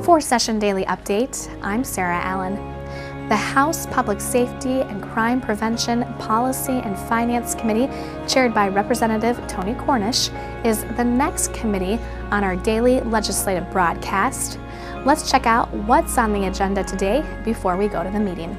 For Session Daily Update, I'm Sarah Allen. The House Public Safety and Crime Prevention Policy and Finance Committee, chaired by Representative Tony Cornish, is the next committee on our daily legislative broadcast. Let's check out what's on the agenda today before we go to the meeting.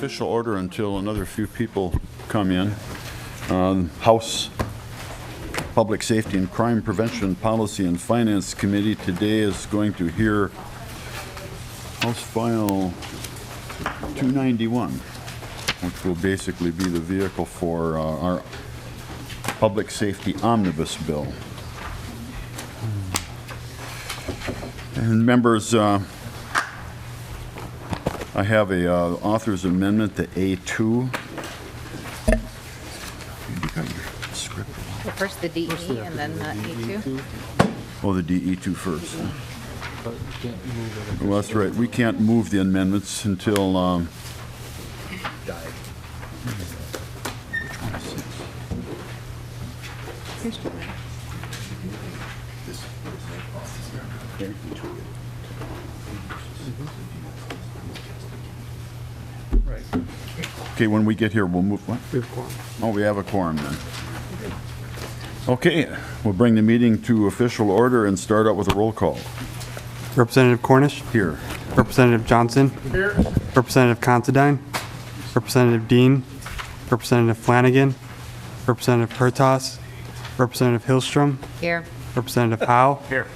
Official order until another few people come in. House Public Safety and Crime Prevention Policy and Finance Committee today is going to hear House File 291, which will basically be the vehicle for our Public Safety Omnibus Bill. And members, I have a author's amendment to A2. Well, first the DE and then the E2. Oh, the DE2 first. Well, that's right. We can't move the amendments until. Which one is this? Okay, when we get here, we'll move. What? We have a quorum. Oh, we have a quorum then. Okay, we'll bring the meeting to official order and start out with a roll call. Representative Cornish. Here. Representative Johnson. Here. Representative Considine. Representative Dean. Representative Flanagan. Representative Hertas. Representative Hillstrom. Here. Representative Howe. Here.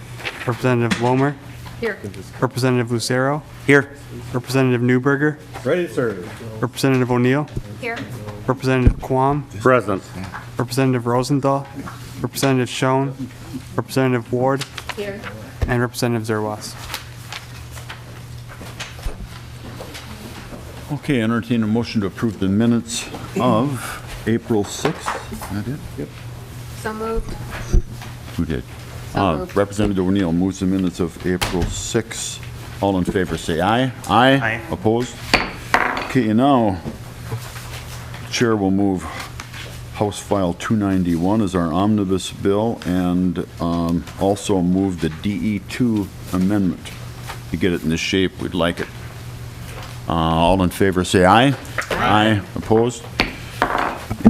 Representative Lomer. Here. Representative Lucero. Here. Representative Newberger. Ready to serve. Representative O'Neill. Here. Representative Quam. Present. Representative Rosenthal. Representative Schoen. Representative Ward. Here. And Representative Zerwas. Okay, entertain a motion to approve the minutes of April 6th. Is that it? Yep. So moved. Who did? So moved. Representative O'Neill moves the minutes of April 6th. All in favor, say aye. Aye. Aye. Opposed? Okay, now, Chair will move House File 291 as our omnibus bill and also move the DE2 amendment. To get it in the shape we'd like it. All in favor, say aye. Aye. Opposed?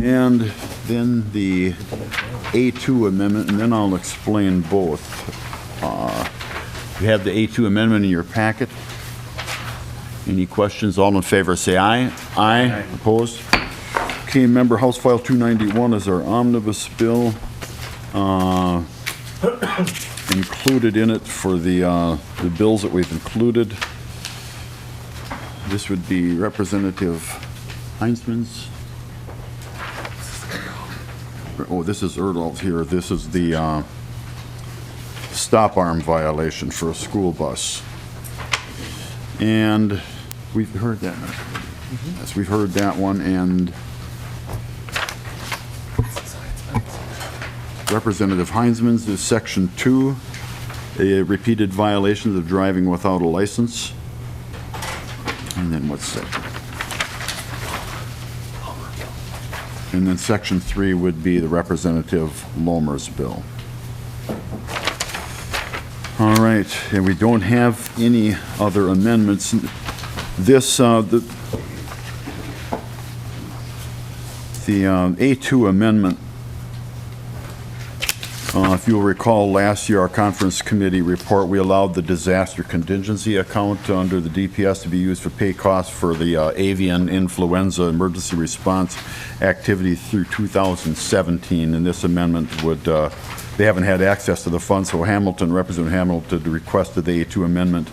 And then the A2 amendment, and then I'll explain both. You have the A2 amendment in your packet. Any questions? All in favor, say aye. Aye. Opposed? Okay, member House File 291 is our omnibus bill. Included in it for the bills that we've included. This would be Representative Heinzman's. Oh, this is Erdol's here. This is the stop arm violation for a school bus. And We've heard that. Yes, we've heard that one, and Representative Heinzman's is Section 2, repeated violations of driving without a license. And then what's section? And then Section 3 would be the Representative Lomer's bill. All right, and we don't have any other amendments. This, the A2 amendment, if you'll recall, last year, our conference committee report, we allowed the disaster contingency account under the DPS to be used for pay costs for the avian influenza emergency response activity through 2017. And this amendment would, they haven't had access to the fund, so Representative Hamilton requested the A2 amendment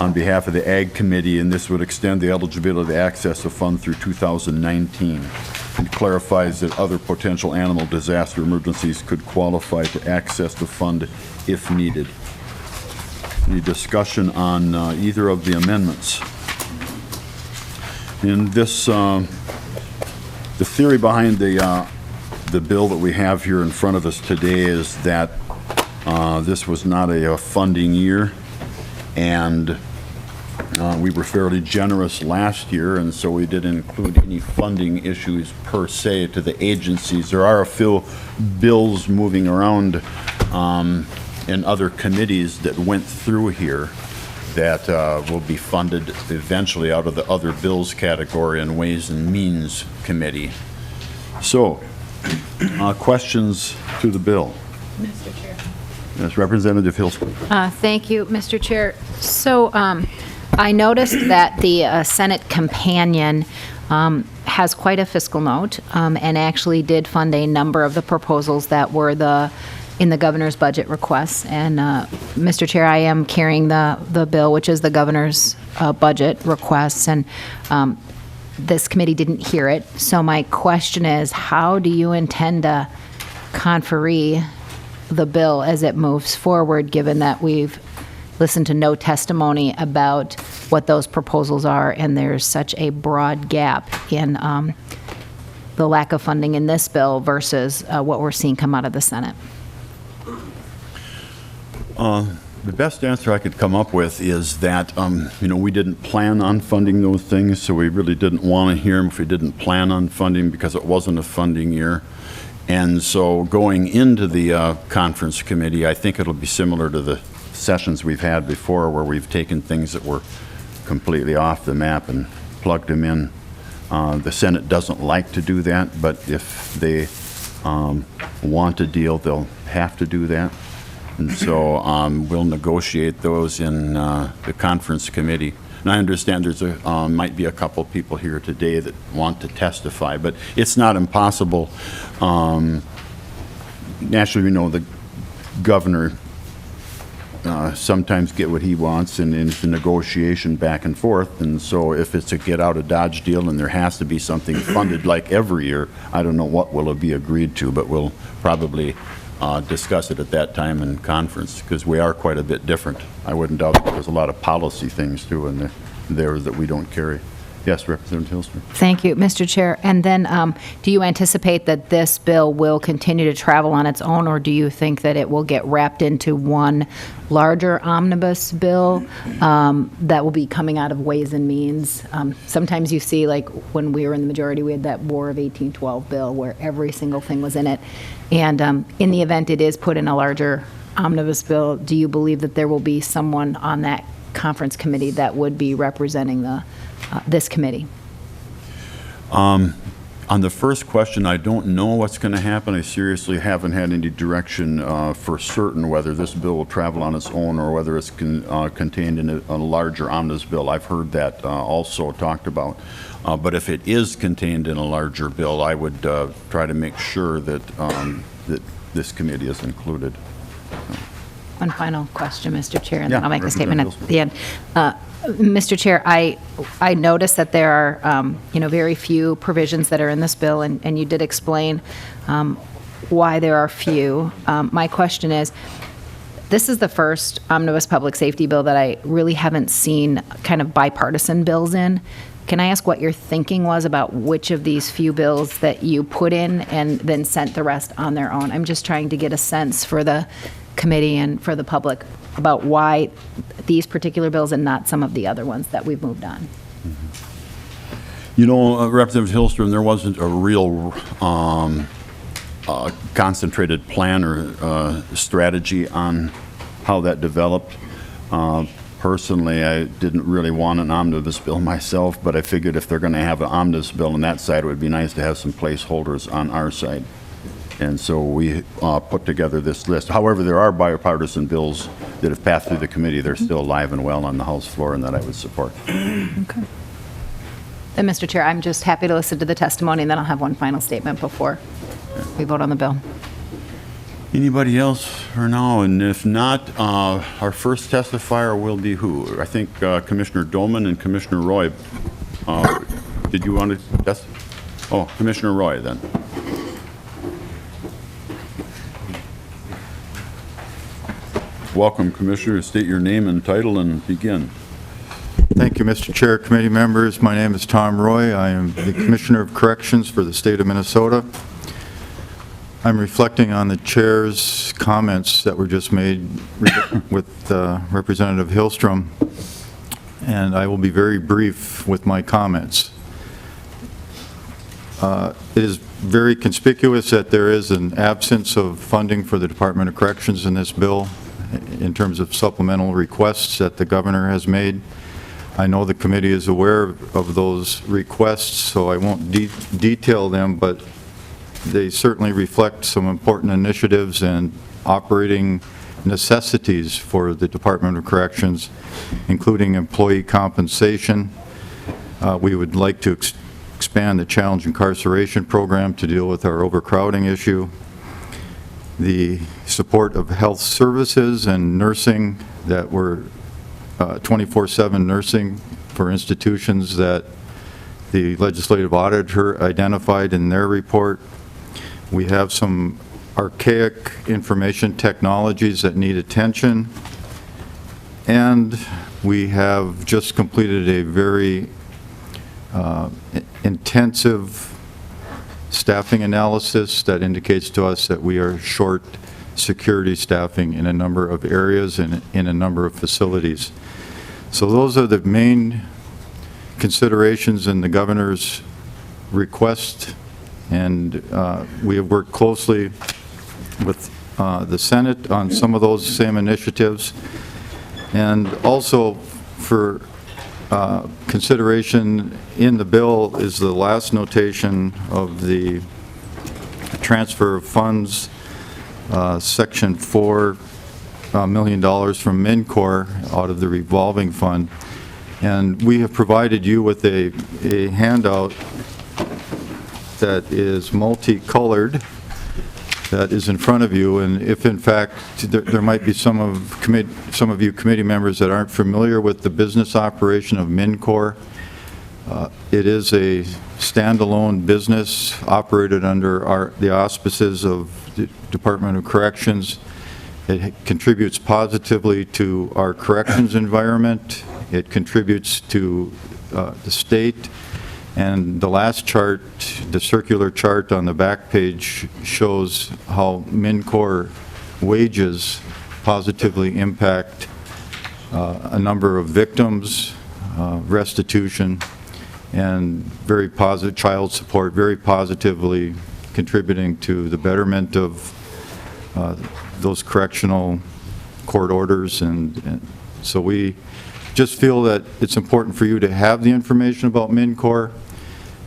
on behalf of the Ag Committee, and this would extend the eligibility to access the fund through 2019. It clarifies that other potential animal disaster emergencies could qualify to access the fund if needed. Any discussion on either of the amendments? In this, the theory behind the bill that we have here in front of us today is that this was not a funding year, and we were fairly generous last year, and so we didn't include any funding issues per se to the agencies. There are a few bills moving around in other committees that went through here that will be funded eventually out of the other bills category in Ways and Means Committee. So, questions to the bill? Mr. Chair. Yes, Representative Hilstrom. Thank you, Mr. Chair. So I noticed that the Senate Companion has quite a fiscal note and actually did fund a number of the proposals that were in the governor's budget requests. And Mr. Chair, I am carrying the bill, which is the governor's budget requests, and this committee didn't hear it. So my question is, how do you intend to conferee the bill as it moves forward, given that we've listened to no testimony about what those proposals are, and there's such a broad gap in the lack of funding in this bill versus what we're seeing come out of the Senate? The best answer I could come up with is that, we didn't plan on funding those things, so we really didn't want to hear them if we didn't plan on funding, because it wasn't a funding year. And so going into the conference committee, I think it'll be similar to the sessions we've had before, where we've taken things that were completely off the map and plugged them in. The Senate doesn't like to do that, but if they want a deal, they'll have to do that. And so we'll negotiate those in the conference committee. And I understand there's might be a couple people here today that want to testify, but it's not impossible. Naturally, we know the governor sometimes get what he wants, and it's a negotiation back and forth. And so if it's a get out of Dodge deal and there has to be something funded like every year, I don't know what will be agreed to, but we'll probably discuss it at that time in conference, because we are quite a bit different. I wouldn't doubt that there's a lot of policy things too in there that we don't carry. Yes, Representative Hilstrom. Thank you, Mr. Chair. And then do you anticipate that this bill will continue to travel on its own, or do you think that it will get wrapped into one larger omnibus bill that will be coming out of Ways and Means? Sometimes you see, like when we were in the majority, we had that War of 1812 bill where every single thing was in it. And in the event it is put in a larger omnibus bill, do you believe that there will be someone on that conference committee that would be representing this committee? On the first question, I don't know what's going to happen. I seriously haven't had any direction for certain whether this bill will travel on its own or whether it's contained in a larger omnibus bill. I've heard that also talked about. But if it is contained in a larger bill, I would try to make sure that that this committee is included. One final question, Mr. Chair, and then Yeah, I'll make a statement at the end. Representative Mr. Chair, I noticed that there are, very few provisions that are in this bill, and you did explain why there are few. My question is, This is the first omnibus public safety bill that I really haven't seen kind of bipartisan bills in. Can I ask what your thinking was about which of these few bills that you put in and then sent the rest on their own? I'm just trying to get a sense for the committee and for the public about why these particular bills and not some of the other ones that we've moved on. You know, Representative Hillstrom, there wasn't a real concentrated plan or strategy on how that developed. Personally, I didn't really want an omnibus bill myself, but I figured if they're going to have an omnibus bill on that side, it would be nice to have some placeholders on our side. And so we put together this list. However, there are bipartisan bills that have passed through the committee. They're still alive and well on the House floor and that I would support. Okay. Then, Mr. Chair, I'm just happy to listen to the testimony, and then I'll have one final statement before we vote on the bill. Anybody else for now? And if not, our first testifier will be who? I think Commissioner Doman and Commissioner Roy. Did you want to test? Oh, Commissioner Roy then. Welcome, Commissioner. State your name and title and begin. Thank you, Mr. Chair, committee members. My name is Tom Roy. I am the Commissioner of Corrections for the state of Minnesota. I'm reflecting on the chair's comments that were just made with Representative Hillstrom, and I will be very brief with my comments. It is very conspicuous that there is an absence of funding for the Department of Corrections in this bill in terms of supplemental requests that the governor has made. I know the committee is aware of those requests, so I won't detail them, but they certainly reflect some important initiatives and operating necessities for the Department of Corrections, including employee compensation. We would like to expand the challenge incarceration program to deal with our overcrowding issue. The support of health services and nursing that were 24/7 nursing for institutions that the legislative auditor identified in their report. We have some archaic information technologies that need attention, and we have just completed a very intensive staffing analysis that indicates to us that we are short security staffing in a number of areas and in a number of facilities. So those are the main considerations in the governor's request, and we have worked closely with the Senate on some of those same initiatives, and also for consideration in the bill is the last notation of the transfer of funds, Section 4 $1 million from MNCOR out of the revolving fund. And we have provided you with a handout that is multicolored that is in front of you. And if in fact there might be some of you committee members that aren't familiar with the business operation of MNCOR, it is a standalone business operated under the auspices of the Department of Corrections. It contributes positively to our corrections environment. It contributes to the state. And the last chart, the circular chart on the back page, shows how MNCOR wages positively impact a number of victims, restitution, and very positive child support, very positively contributing to the betterment of those correctional court orders. And so we just feel that it's important for you to have the information about MNCOR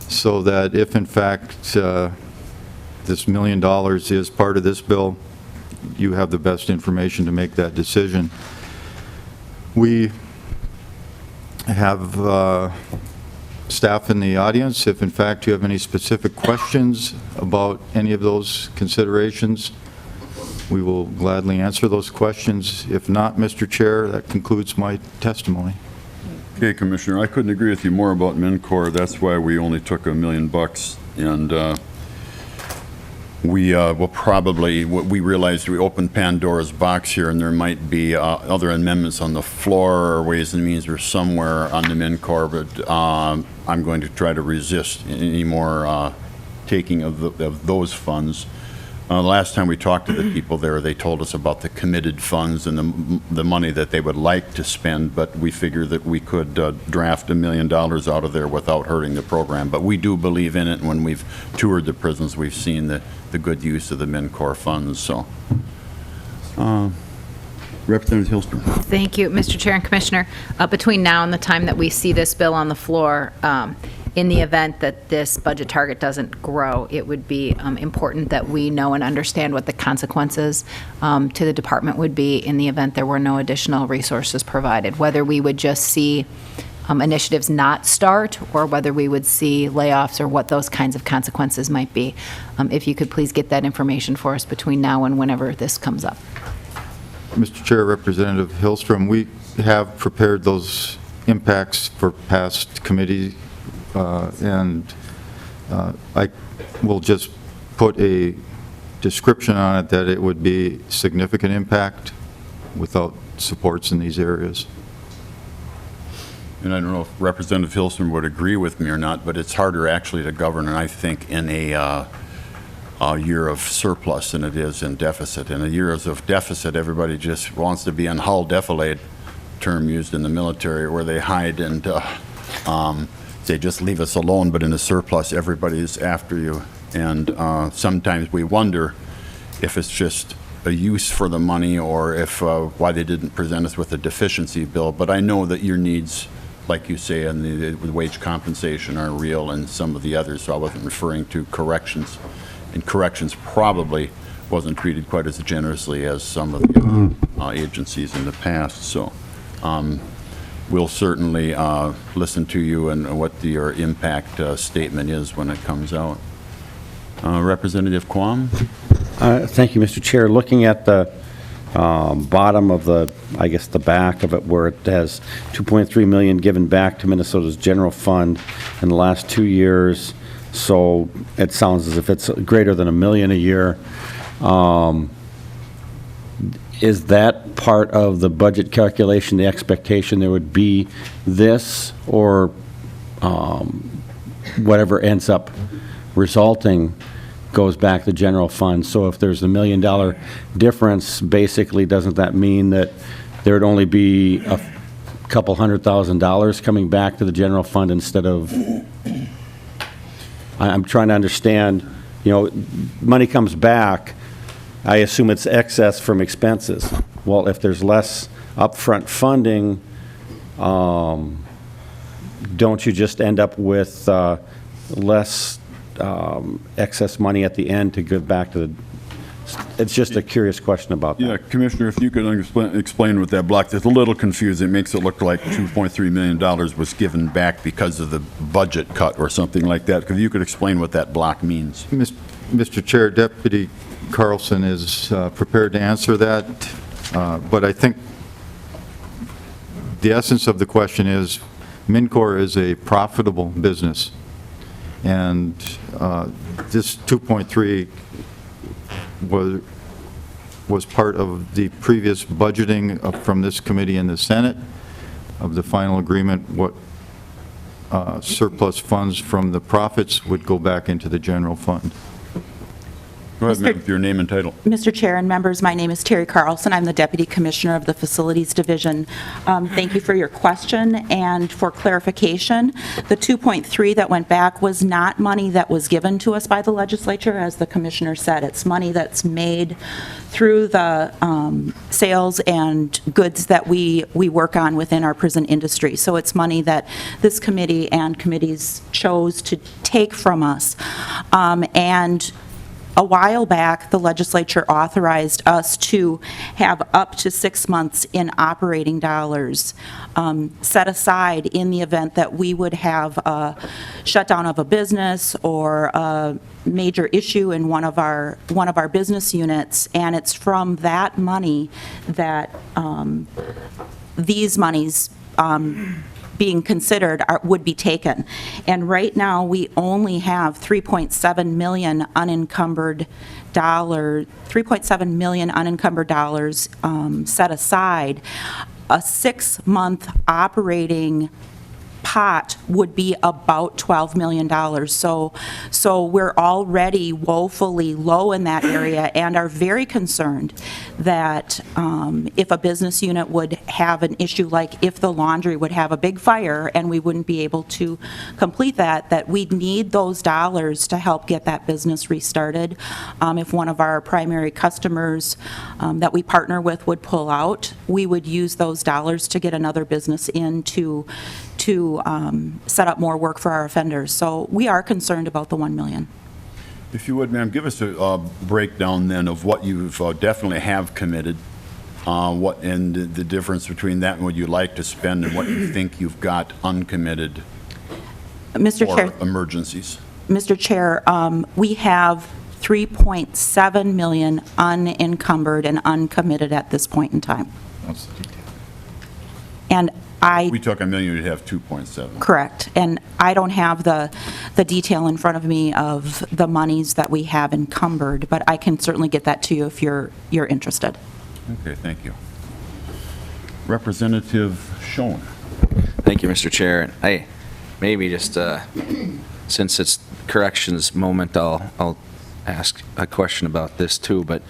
so that if in fact this $1 million is part of this bill, you have the best information to make that decision. We have staff in the audience. If in fact you have any specific questions about any of those considerations, we will gladly answer those questions. If not, Mr. Chair, that concludes my testimony. Okay, Commissioner, I couldn't agree with you more about MNCOR. That's why we only took $1 million. And we will probably, we realized we opened Pandora's box here, and there might be other amendments on the floor or Ways and Means or somewhere on the MinCor, but I'm going to try to resist any more taking of those funds. Last time we talked to the people there, they told us about the committed funds and the money that they would like to spend, but we figured that we could draft $1 million out of there without hurting the program. But we do believe in it, and when we've toured the prisons, we've seen the good use of the MinCor funds. So, Representative Hillstrom. Thank you, Mr. Chair and Commissioner. Between now and the time that we see this bill on the floor, in the event that this budget target doesn't grow, it would be important that we know and understand what the consequences to the department would be in the event there were no additional resources provided, whether we would just see initiatives not start or whether we would see layoffs or what those kinds of consequences might be. If you could please get that information for us between now and whenever this comes up. Mr. Chair, Representative Hillstrom, we have prepared those impacts for past committee, and I will just put a description on it that it would be significant impact without supports in these areas. And I don't know if Representative Hillstrom would agree with me or not, but it's harder actually to govern, and I think, in a year of surplus than it is in deficit. In a year of deficit, everybody just wants to be on hull defilade, term used in the military, where they hide and they just leave us alone. But in a surplus, everybody's after you. And sometimes we wonder if it's just a use for the money or if why they didn't present us with a deficiency bill. But I know that your needs, like you say, and the wage compensation are real, and some of the others, so I wasn't referring to corrections. And corrections probably wasn't treated quite as generously as some of the agencies in the past. So we'll certainly listen to you and what your impact statement is when it comes out. Representative Quam? Thank you, Mr. Chair. Looking at the bottom of the, I guess the back of it, where it has $2.3 million given back to Minnesota's general fund in the last 2 years, so it sounds as if it's greater than $1 million a year. Is that part of the budget calculation, the expectation there would be this, or whatever ends up resulting goes back to general fund? So if there's $1 million difference, basically, doesn't that mean that there would only be a couple $100,000 coming back to the general fund instead of, I'm trying to understand, money comes back, I assume it's excess from expenses. Well, if there's less upfront funding, don't you just end up with less excess money at the end to give back to the, it's just a curious question about that. Yeah, Commissioner, if you could explain what that block, it's a little confusing. It makes it look like $2.3 million was given back because of the budget cut or something like that. If you could explain what that block means. Mr. Chair, Deputy Carlson is prepared to answer that, but I think the essence of the question is MinCor is a profitable business, and this 2.3 was part of the previous budgeting from this committee in the Senate of the final agreement. What surplus funds from the profits would go back into the general fund. Go ahead, ma'am, with your name and title. Mr. Chair and members, my name is Terry Carlson. I'm the Deputy Commissioner of the Facilities Division. Thank you for your question, and for clarification, the 2.3 that went back was not money that was given to us by the legislature, as the Commissioner said. It's money that's made through the sales and goods that we work on within our prison industry. So it's money that this committee and committees chose to take from us. And a while back, the legislature authorized us to have up to 6 months in operating dollars set aside in the event that we would have a shutdown of a business or a major issue in one of our business units. And it's from that money that these monies being considered would be taken. And right now, we only have 3.7 million unencumbered dollars set aside. A 6-month operating pot would be about $12 million. So we're already woefully low in that area and are very concerned that if a business unit would have an issue, like if the laundry would have a big fire and we wouldn't be able to complete that we'd need those dollars to help get that business restarted. If one of our primary customers that we partner with would pull out, we would use those dollars to get another business in to set up more work for our offenders. So we are concerned about the $1 million. If you would, ma'am, give us a breakdown then of what you've definitely have committed, and the difference between that and what you'd like to spend and what you think you've got uncommitted Mr. for Chair, emergencies. Mr. Chair, we have 3.7 million unencumbered and uncommitted at this point in time. That's the detail. And We took $1 million, you'd have 2.7. correct, and I don't have the detail in front of me of the monies that we have encumbered, but I can certainly get that to you if you're interested. Okay, thank you. Representative Schoen. Thank you, Mr. Chair. I maybe just, since it's corrections moment, I'll ask a question about this too. But,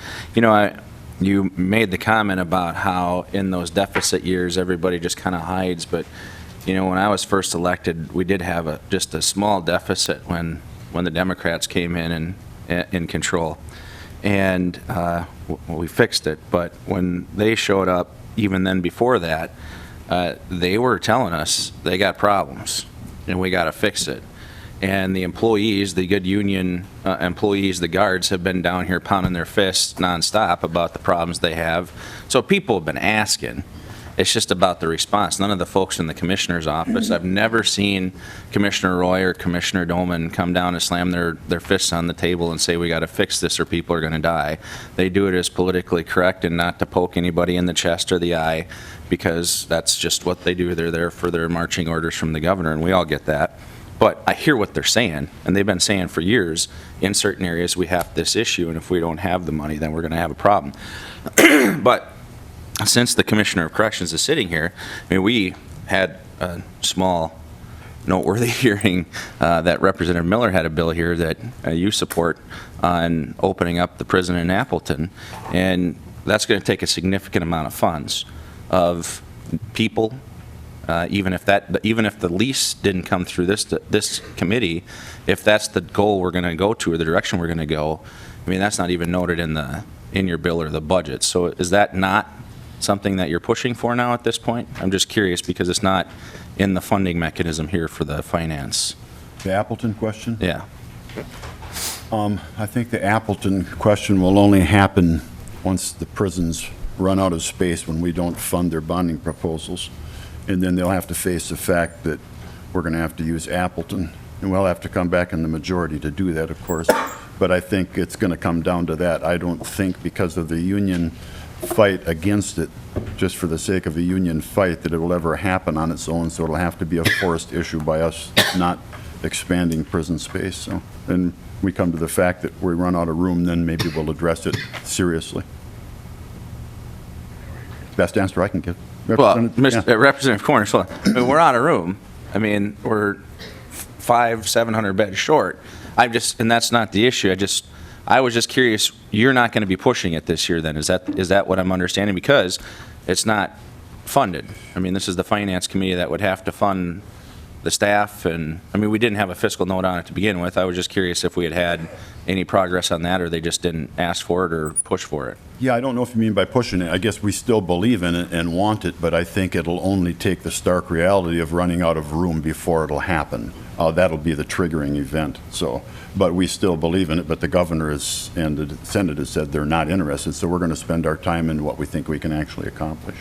you made the comment about how in those deficit years, everybody just kind of hides. But, when I was first elected, we did have just a small deficit when the Democrats came in and in control. And we fixed it. But when they showed up, even then before that, they were telling us they got problems and we got to fix it. And the employees, the good union employees, the guards, have been down here pounding their fists nonstop about the problems they have. So people have been asking. It's just about the response. None of the folks in the commissioner's office, I've never seen Commissioner Roy or Commissioner Doman come down and slam their fists on the table and say, we got to fix this or people are going to die. They do it as politically correct and not to poke anybody in the chest or the eye, because that's just what they do. They're there for their marching orders from the governor, and we all get that. But I hear what they're saying, and they've been saying for years, in certain areas we have this issue, and if we don't have the money, then we're going to have a problem. But since the Commissioner of Corrections is sitting here, we had a small noteworthy hearing that Representative Miller had a bill here that you support on opening up the prison in Appleton, and that's going to take a significant amount of funds of people. Even if the lease didn't come through this committee, if that's the goal we're going to go to or the direction we're going to go, that's not even noted in your bill or the budget. So is that not something that you're pushing for now at this point? I'm just curious because it's not in the funding mechanism here for the finance. The Appleton question? Yeah. I think the Appleton question will only happen once the prisons run out of space, when we don't fund their bonding proposals. And then they'll have to face the fact that we're going to have to use Appleton. And we'll have to come back in the majority to do that, of course. But I think it's going to come down to that. I don't think because of the union fight against it, just for the sake of a union fight, that it will ever happen on its own. So it'll have to be a forced issue by us not expanding prison space. So then we come to the fact that we run out of room, then maybe we'll address it seriously. Best answer I can give. Well, Representative Cornish, we're out of room. We're 500-700 beds short. And that's not the issue. I was just curious. You're not going to be pushing it this year, then? Is that what I'm understanding? Because it's not funded. This is the finance committee that would have to fund the staff, and we didn't have a fiscal note on it to begin with. I was just curious if we had any progress on that, or they just didn't ask for it or push for it. Yeah, I don't know if you mean by pushing it. I guess we still believe in it and want it, but I think it'll only take the stark reality of running out of room before it'll happen. That'll be the triggering event. So, but we still believe in it, but the governor and the Senate has said they're not interested, so we're going to spend our time in what we think we can actually accomplish.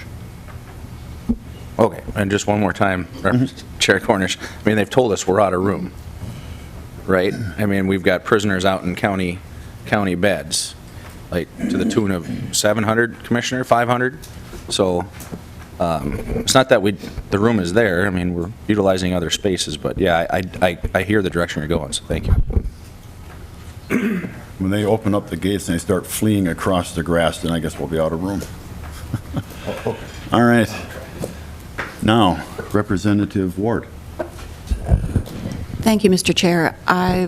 Okay, and just one more time, Chair Cornish, they've told us we're out of room, right? We've got prisoners out in county beds, like to the tune of 700, Commissioner, 500? So It's not that the room is there, I mean, we're utilizing other spaces, but yeah, I hear the direction you're going, so thank you. When they open up the gates and they start fleeing across the grass, then I guess we'll be out of room. All right. Now, Representative Ward. Thank you, Mr. Chair. I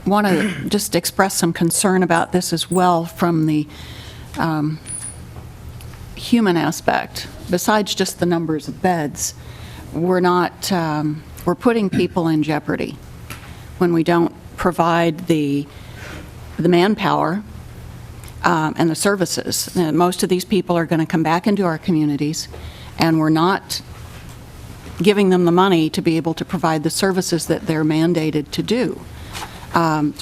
want to just express some concern about this as well from the human aspect. Besides just the numbers of beds, we're putting people in jeopardy when we don't provide the manpower and the services. Most of these people are going to come back into our communities, and we're not giving them the money to be able to provide the services that they're mandated to do. So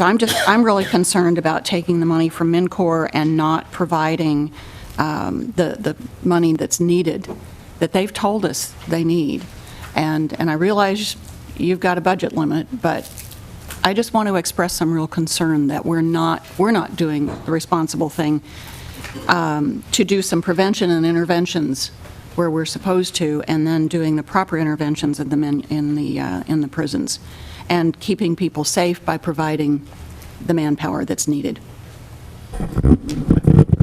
I'm really concerned about taking the money from MnCOR and not providing the money that's needed, that they've told us they need. And I realize you've got a budget limit, but I just want to express some real concern that we're not doing the responsible thing to do some prevention and interventions where we're supposed to, and then doing the proper interventions in the prisons, and keeping people safe by providing the manpower that's needed.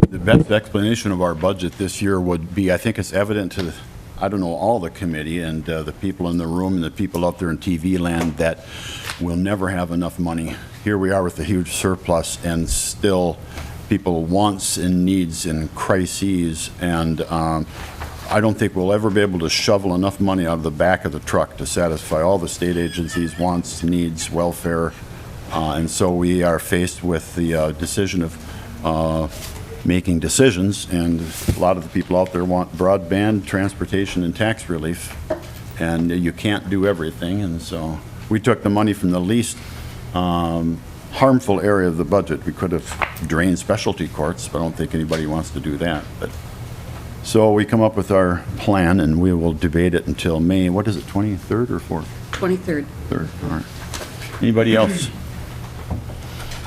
The best explanation of our budget this year would be, I think it's evident to, I don't know, all the committee and the people in the room and the people out there in TV land, that we'll never have enough money. Here we are with a huge surplus, and still people wants and needs and crises, and I don't think we'll ever be able to shovel enough money out of the back of the truck to satisfy all the state agencies' wants, needs, welfare, and so we are faced with the decision of making decisions, and a lot of the people out there want broadband, transportation, and tax relief, and you can't do everything, and so we took the money from the least harmful area of the budget. We could have drained specialty courts, but I don't think anybody wants to do that. But so we come up with our plan, and we will debate it until May, what is it, 23rd or 4th? 23rd. 3rd, all right. Anybody else?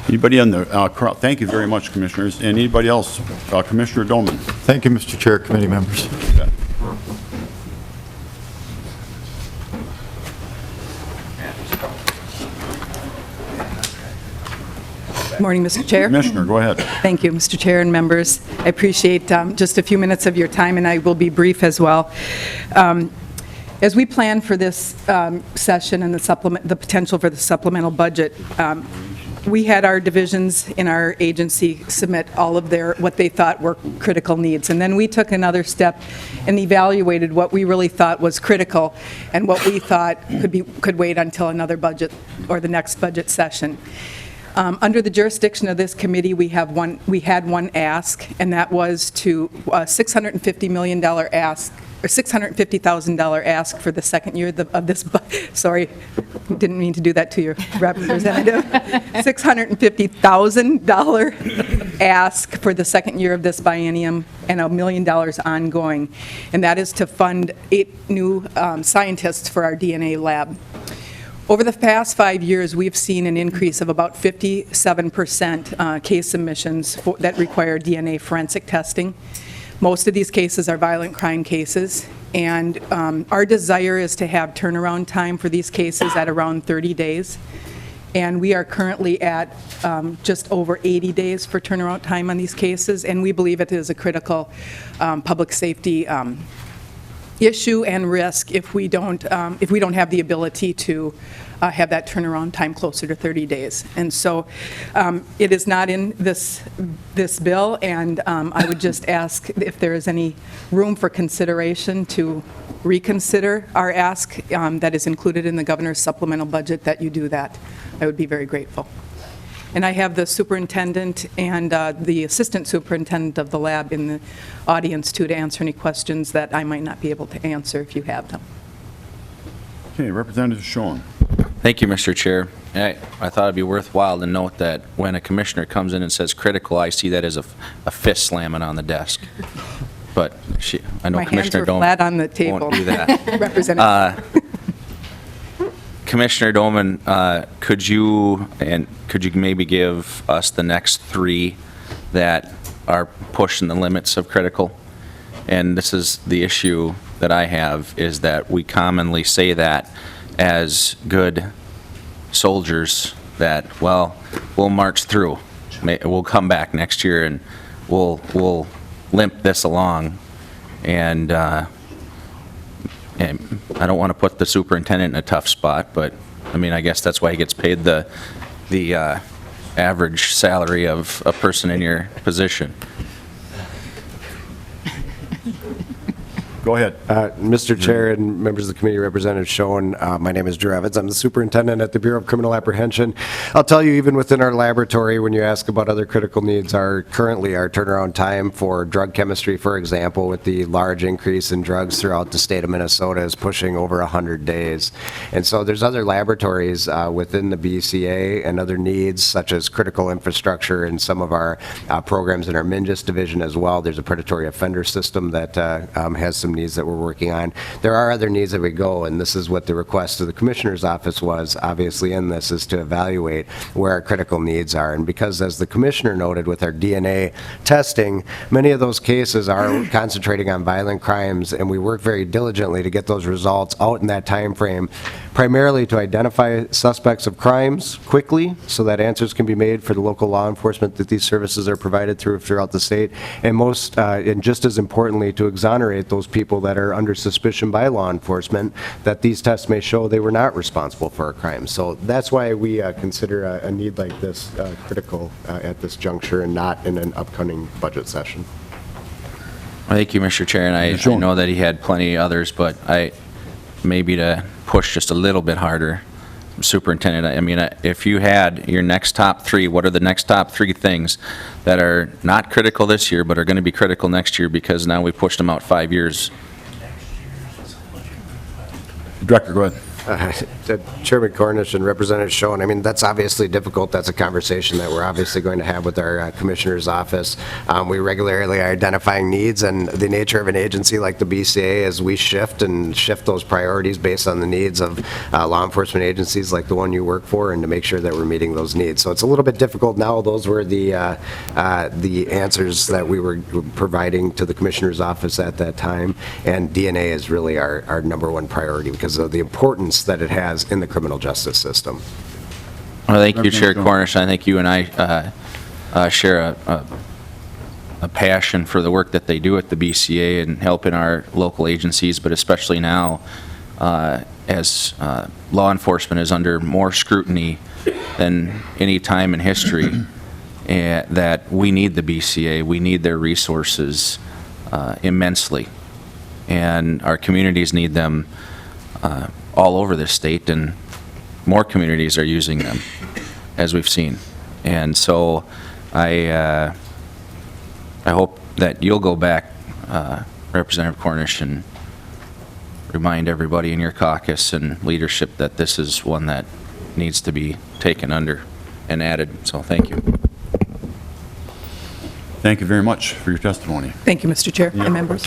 Anybody on the crowd? Thank you very much, Commissioners. And anybody else? Commissioner Doman. Thank you, Mr. Chair, committee members. Good morning, Mr. Chair. Commissioner, go ahead. Thank you, Mr. Chair and members. I appreciate just a few minutes of your time, and I will be brief as well. As we plan for this session and the potential for the supplemental budget, we had our divisions in our agency submit all of what they thought were critical needs. And then we took another step and evaluated what we really thought was critical and what we thought could wait until another budget or the next budget session. Under the jurisdiction of this committee, we had one ask, and that was to $650 million ask, or $650,000 ask for the second year of this. Sorry, didn't mean to do that to your representative. $650,000 ask for the second year of this biennium, and $1 million ongoing, and that is to fund 8 new scientists for our DNA lab. Over the past 5 years, we've seen an increase of about 57% case submissions that require DNA forensic testing. Most of these cases are violent crime cases, and our desire is to have turnaround time for these cases at around 30 days. And we are currently at just over 80 days for turnaround time on these cases, and we believe it is a critical public safety issue and risk if we don't have the ability to have that turnaround time closer to 30 days. And so it is not in this bill, and I would just ask if there is any room for consideration to reconsider our ask that is included in the governor's supplemental budget, that you do that. I would be very grateful. And I have the superintendent and the assistant superintendent of the lab in the audience, too, to answer any questions that I might not be able to answer if you have them. Okay, Representative Schoen. Thank you, Mr. Chair. I thought it'd be worthwhile to note that when a commissioner comes in and says critical, I see that as a fist slamming on the desk. But I know Commissioner Doman flat on the table. won't do that. Representative. Commissioner Doman, could you maybe give us the next 3 that are pushing the limits of critical? And this is the issue that I have is that we commonly say that as good soldiers that, well, we'll march through. We'll come back next year and we'll limp this along. And I don't want to put the superintendent in a tough spot, but I mean, I guess that's why he gets paid the average salary of a person in your position. Go ahead. Mr. Chair and members of the committee, Representative Schoen, my name is Drew Evans. I'm the superintendent at the Bureau of Criminal Apprehension. I'll tell you, even within our laboratory, when you ask about other critical needs, currently our turnaround time for drug chemistry, for example, with the large increase in drugs throughout the state of Minnesota, is pushing over 100 days. And so there's other laboratories within the BCA and other needs, such as critical infrastructure and some of our programs in our MNGIS division as well. There's a predatory offender system that has some needs that we're working on. There are other needs that we go, and this is what the request of the Commissioner's office was, obviously, in this, is to evaluate where our critical needs are. And because, as the Commissioner noted, with our DNA testing, many of those cases are concentrating on violent crimes, and we work very diligently to get those results out in that time frame, primarily to identify suspects of crimes quickly so that answers can be made for the local law enforcement that these services are provided throughout the state, and and just as importantly, to exonerate those people that are under suspicion by law enforcement that these tests may show they were not responsible for a crime. So that's why we consider a need like this critical at this juncture and not in an upcoming budget session. Thank you, Mr. Chair, and I know that he had plenty of others, but maybe to push just a little bit harder, Superintendent, I mean, if you had your next top three, what are the next top three things that are not critical this year but are going to be critical next year because now we pushed them out 5 years? Director, go ahead. Chairman Cornish and Representative Schoen, I mean, that's obviously difficult. That's a conversation that we're obviously going to have with our Commissioner's office. We regularly are identifying needs, and the nature of an agency like the BCA is we shift those priorities based on the needs of law enforcement agencies like the one you work for, and to make sure that we're meeting those needs. So it's a little bit difficult now. Those were the answers that we were providing to the Commissioner's office at that time, and DNA is really our number one priority because of the importance that it has in the criminal justice system. Well, thank you, Chair Cornish. I think you and I share a passion for the work that they do at the BCA and helping our local agencies, but especially now as law enforcement is under more scrutiny than any time in history, that we need the BCA, we need their resources immensely, and our communities need them all over this state, and more communities are using them, as we've seen. And so I hope that you'll go back, Representative Cornish, and remind everybody in your caucus and leadership that this is one that needs to be taken under and added. So thank you. Thank you very much for your testimony. Thank you, Mr. Chair and members.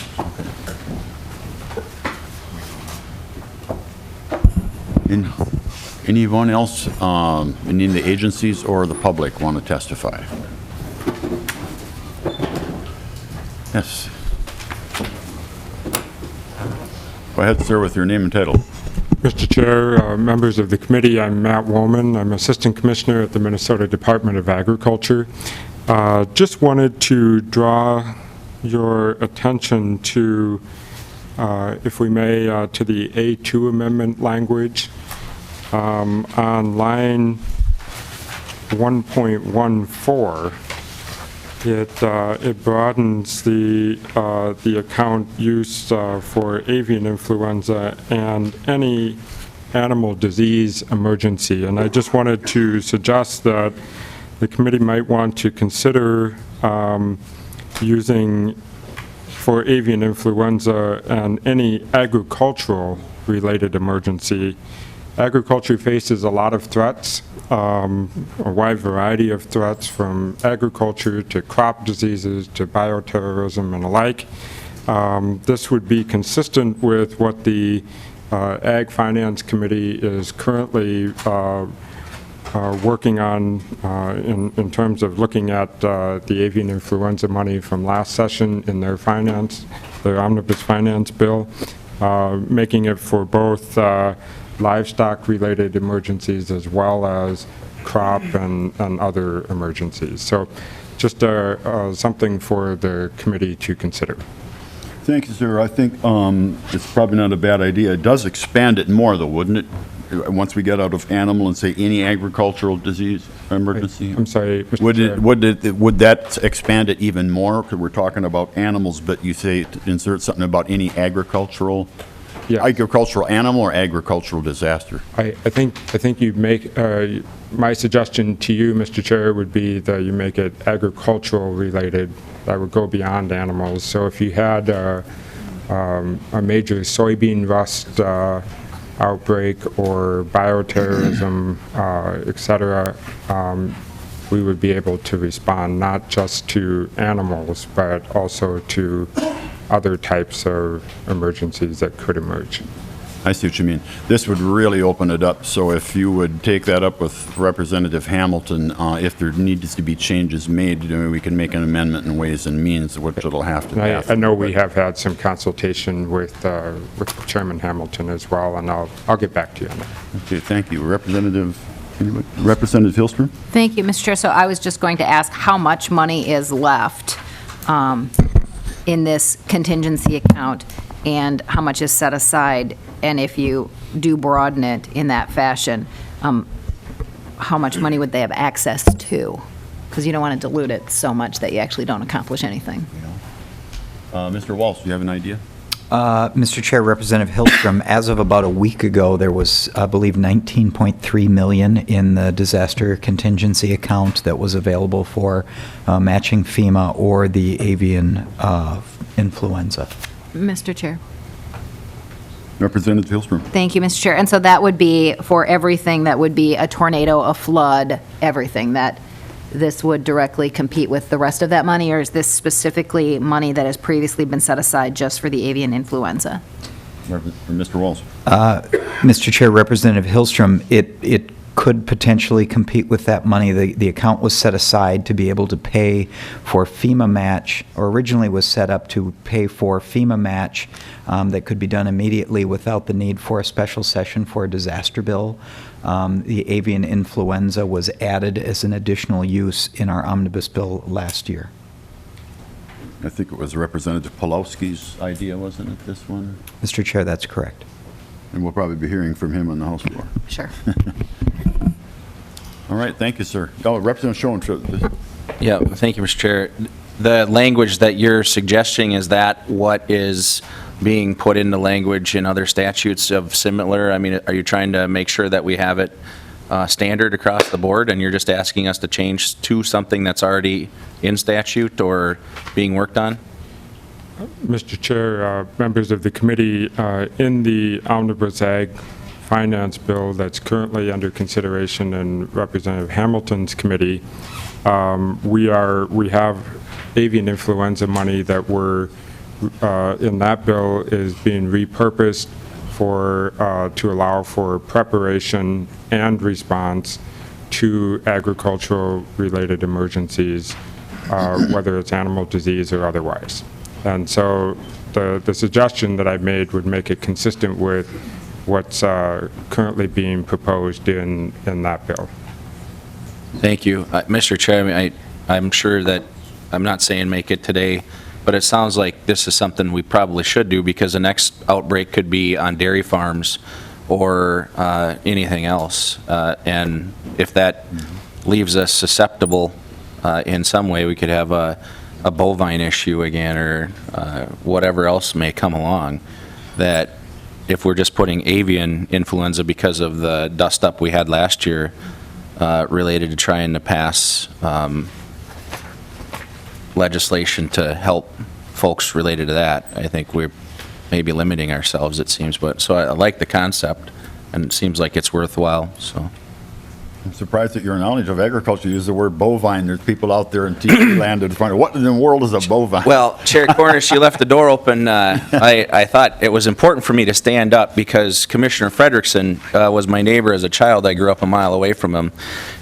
Anyone else, any of the agencies or the public want to testify? Yes. Go ahead, sir, with your name and title. Mr. Chair, members of the committee, I'm Matt Woolman. I'm Assistant Commissioner at the Minnesota Department of Agriculture. Just wanted to draw your attention to, if we may, to the A2 amendment language. On line 1.14, it broadens the account use for avian influenza and any animal disease emergency. And I just wanted to suggest that the committee might want to consider using for avian influenza and any agricultural related emergency. Agriculture faces a lot of threats, a wide variety of threats, from agriculture to crop diseases to bioterrorism and the like. This would be consistent with what the Ag Finance Committee is currently working on in terms of looking at the avian influenza money from last session in their Omnibus finance bill. making it for both livestock-related emergencies as well as crop and other emergencies. So just something for the committee to consider. Thank you, sir. I think it's probably not a bad idea. It does expand it more, though, wouldn't it? Once we get out of animal and say any agricultural disease emergency? I'm sorry, Mr. Chair. Would that expand it even more? Because we're talking about animals, but you say to insert something about any agricultural, agricultural animal or agricultural disaster? I think you make, my suggestion to you, Mr. Chair, would be that you make it agricultural related. That would go beyond animals. So if you had a major soybean rust outbreak or bioterrorism, et cetera, we would be able to respond not just to animals, but also to other types of emergencies that could emerge. I see what you mean. This would really open it up, so if you would take that up with Representative Hamilton, if there needs to be changes made, we can make an amendment in Ways and Means, which it'll have to pass. I know we have had some consultation with Chairman Hamilton as well, and I'll get back to you on that. Okay, thank you. Representative Hillstrom? Thank you, Mr. Chair. So I was just going to ask how much money is left in this contingency account and how much is set aside, and if you do broaden it in that fashion, how much money would they have access to? Because you don't want to dilute it so much that you actually don't accomplish anything. Mr. Walsh, do you have an idea? Mr. Chair, Representative Hillstrom, as of about a week ago, there was, I believe, $19.3 million in the disaster contingency account that was available for matching FEMA or the avian influenza. Mr. Chair. Representative Hillstrom. Thank you, Mr. Chair. And so that would be for everything that would be a tornado, a flood, everything, that this would directly compete with the rest of that money, or is this specifically money that has previously been set aside just for the avian influenza? Mr. Walsh. Mr. Chair, Representative Hillstrom, it could potentially compete with that money. The account was set aside to be able to pay for FEMA match, or originally was set up to pay for FEMA match that could be done immediately without the need for a special session for a disaster bill. The avian influenza was added as an additional use in our omnibus bill last year. I think it was Representative Pulowski's idea, wasn't it, this one? Mr. Chair, that's correct. And we'll probably be hearing from him on the House floor. Sure. All right, thank you, sir. Oh, Representative Schoen. Yeah, thank you, Mr. Chair. The language that you're suggesting, is that what is being put into language in other statutes of similar? I mean, are you trying to make sure that we have it standard across the board, and you're just asking us to change to something that's already in statute or being worked on? Mr. Chair, members of the committee, in the Omnibus Ag Finance Bill that's currently under consideration in Representative Hamilton's committee, we have avian influenza money that in that bill is being repurposed to allow for preparation and response to agricultural-related emergencies, whether it's animal disease or otherwise. And so the suggestion that I've made would make it consistent with what's currently being proposed in that bill. Thank you. Mr. Chair, I mean, I'm sure that, I'm not saying make it today, but it sounds like this is something we probably should do, because the next outbreak could be on dairy farms or anything else. And if that leaves us susceptible in some way, we could have a bovine issue again, or whatever else may come along, that if we're just putting avian influenza because of the dust up we had last year related to trying to pass legislation to help folks related to that, I think we're maybe limiting ourselves, it seems. But so I like the concept, and it seems like it's worthwhile. So I'm surprised at your knowledge of agriculture. You use the word bovine. There's people out there in TV land that find, what in the world is a bovine? Well, Chair Cornish, you left the door open. I thought it was important for me to stand up because Commissioner Frederickson was my neighbor as a child. I grew up a mile away from him.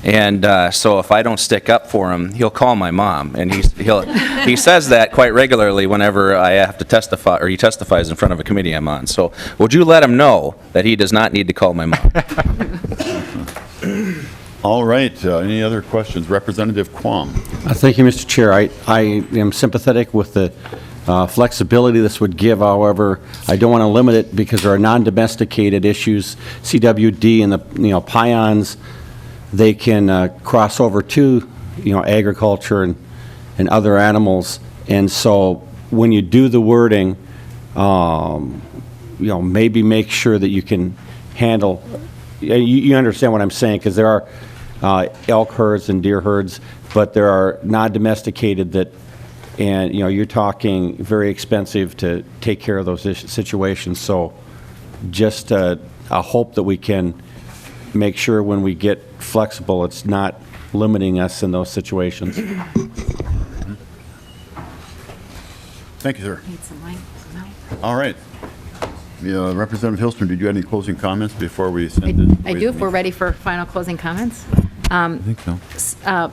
And so if I don't stick up for him, he'll call my mom. And he says that quite regularly whenever I have to testify, or he testifies in front of a committee I'm on. So would you let him know that he does not need to call my mom? All right, any other questions? Representative Quam. Thank you, Mr. Chair. I am sympathetic with the flexibility this would give. However, I don't want to limit it because there are non-domesticated issues, CWD and the, pions, they can cross over to, agriculture and other animals. And so when you do the wording, maybe make sure that you can handle, you understand what I'm saying, because there are elk herds and deer herds, but there are non-domesticated that, and you're talking very expensive to take care of those situations. So just a hope that we can make sure when we get flexible, it's not limiting us in those situations. Thank you, sir. All right. Representative Hillstrom, did you have any closing comments before we send it? I do, if we're ready for final closing comments. I think so.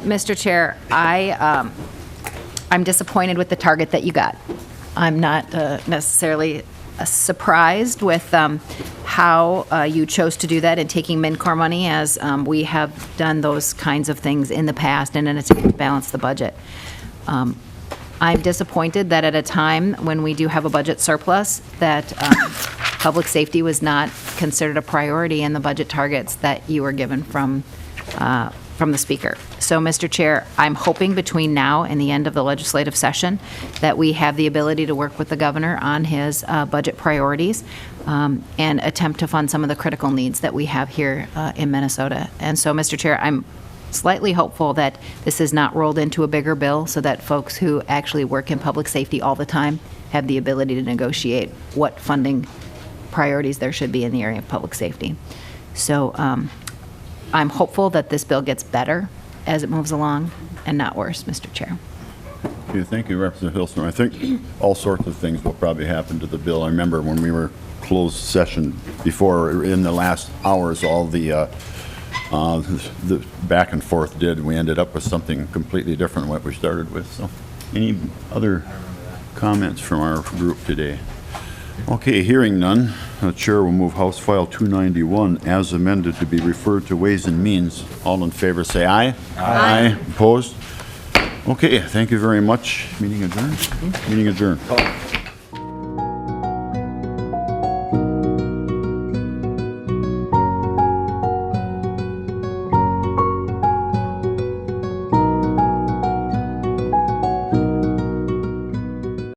Mr. Chair, I'm disappointed with the target that you got. I'm not necessarily surprised with how you chose to do that and taking MinCor money, as we have done those kinds of things in the past in an attempt to balance the budget. I'm disappointed that at a time when we do have a budget surplus, that public safety was not considered a priority in the budget targets that you were given from the Speaker. So, Mr. Chair, I'm hoping between now and the end of the legislative session that we have the ability to work with the governor on his budget priorities and attempt to fund some of the critical needs that we have here in Minnesota. And so, Mr. Chair, I'm slightly hopeful that this is not rolled into a bigger bill so that folks who actually work in public safety all the time have the ability to negotiate what funding priorities there should be in the area of public safety. So I'm hopeful that this bill gets better as it moves along and not worse, Mr. Chair. Okay, thank you, Representative Hillstrom. I think all sorts of things will probably happen to the bill. I remember when we were closed session before, in the last hours, all the back and forth we ended up with something completely different than what we started with. So any other comments from our group today? Okay, hearing none, the chair will move House File 291 as amended to be referred to Ways and Means. All in favor say aye. Aye. Opposed? Okay, thank you very much. Meeting adjourned. Meeting adjourned.